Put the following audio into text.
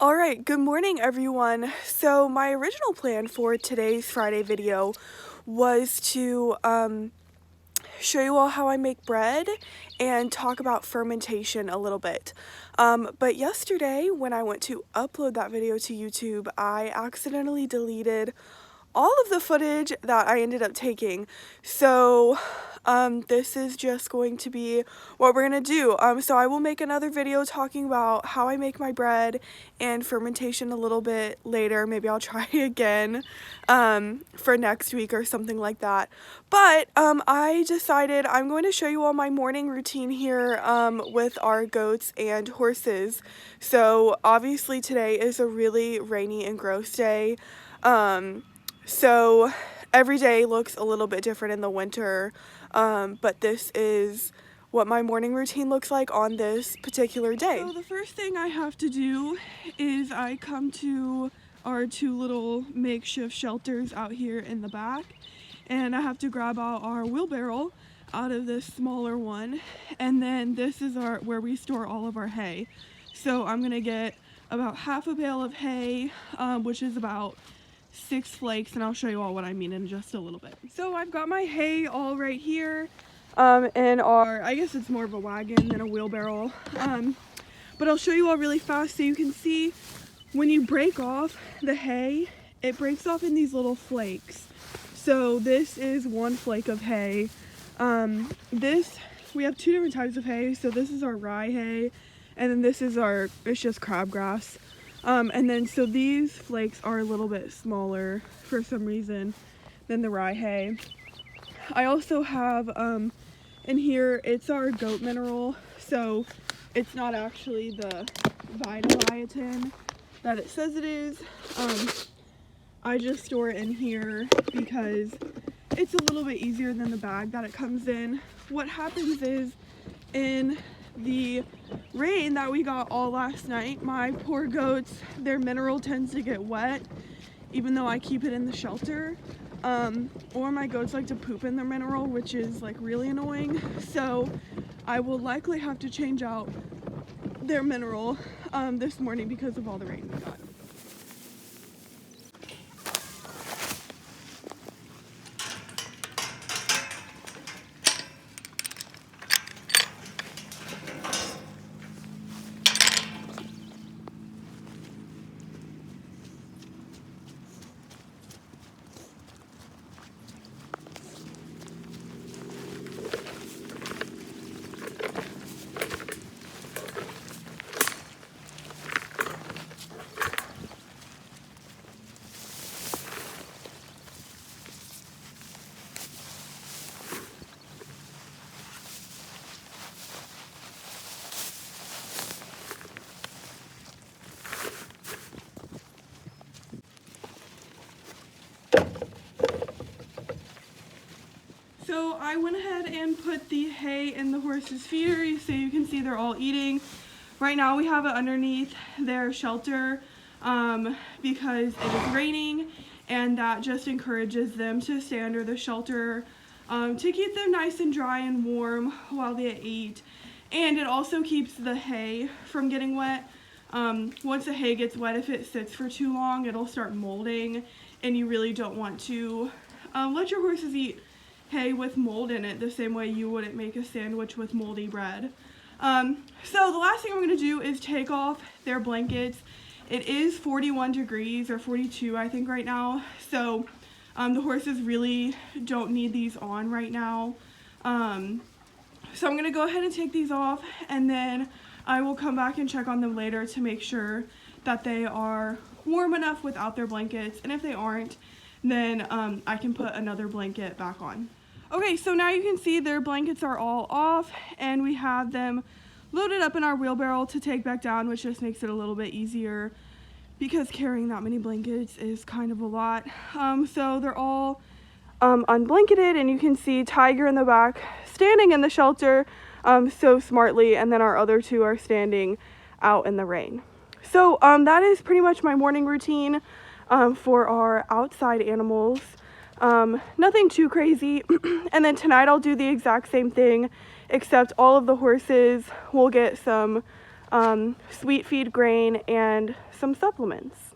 All right, good morning everyone. So my original plan for today's Friday video was to show you all how I make bread and talk about fermentation a little bit. But yesterday when I went to upload that video to YouTube, I accidentally deleted all of the footage that I ended up taking. So this is just going to be what we're gonna do. So I will make another video talking about how I make my bread and fermentation a little bit later. Maybe I'll try again for next week or something like that. But I decided I'm going to show you all my morning routine here with our goats and horses. So obviously today is a really rainy and gross day. So every day looks a little bit different in the winter, but this is what my morning routine looks like on this particular day. So the first thing I have to do is I come to our two little makeshift shelters out here in the back, and I have to grab out our wheelbarrow out of this smaller one, and then this is where we store all of our hay. So I'm gonna get about half a bale of hay, which is about 6 flakes, and I'll show you all what I mean in just a little bit. So I've got my hay all right here in our, I guess it's more of a wagon than a wheelbarrow, but I'll show you all really fast so you can see when you break off the hay, it breaks off in these little flakes. So this is one flake of hay. We have two different types of hay. So this is our rye hay, and then this is it's just crabgrass. And then so these flakes are a little bit smaller for some reason than the rye hay. I also have in here, it's our goat mineral, so it's not actually the Vitabiotin that it says it is. I just store it in here because it's a little bit easier than the bag that it comes in. What happens is, in the rain that we got all last night, my poor goats, their mineral tends to get wet even though I keep it in the shelter, or my goats like to poop in their mineral, which is like really annoying. So I will likely have to change out their mineral this morning because of all the rain we got. So I went ahead and put the hay in the horses' feeder so you can see they're all eating. Right now we have it underneath their shelter because it is raining, and that just encourages them to stay under the shelter to keep them nice and dry and warm while they eat. And it also keeps the hay from getting wet. Once the hay gets wet, if it sits for too long, it'll start molding, and you really don't want to let your horses eat hay with mold in it the same way you wouldn't make a sandwich with moldy bread. So the last thing I'm going to do is take off their blankets. It is 41 degrees or 42 I think right now, so the horses really don't need these on right now. So I'm going to go ahead and take these off, and then I will come back and check on them later to make sure that they are warm enough without their blankets, and if they aren't, then I can put another blanket back on. Okay, so now you can see their blankets are all off, and we have them loaded up in our wheelbarrow to take back down, which just makes it a little bit easier because carrying that many blankets is kind of a lot. So they're all unblanketed, and you can see Tiger in the back standing in the shelter so smartly, and then our other two are standing out in the rain. So that is pretty much my morning routine for our outside animals. Nothing too crazy. And then tonight I'll do the exact same thing, except all of the horses will get some sweet feed grain, and some supplements.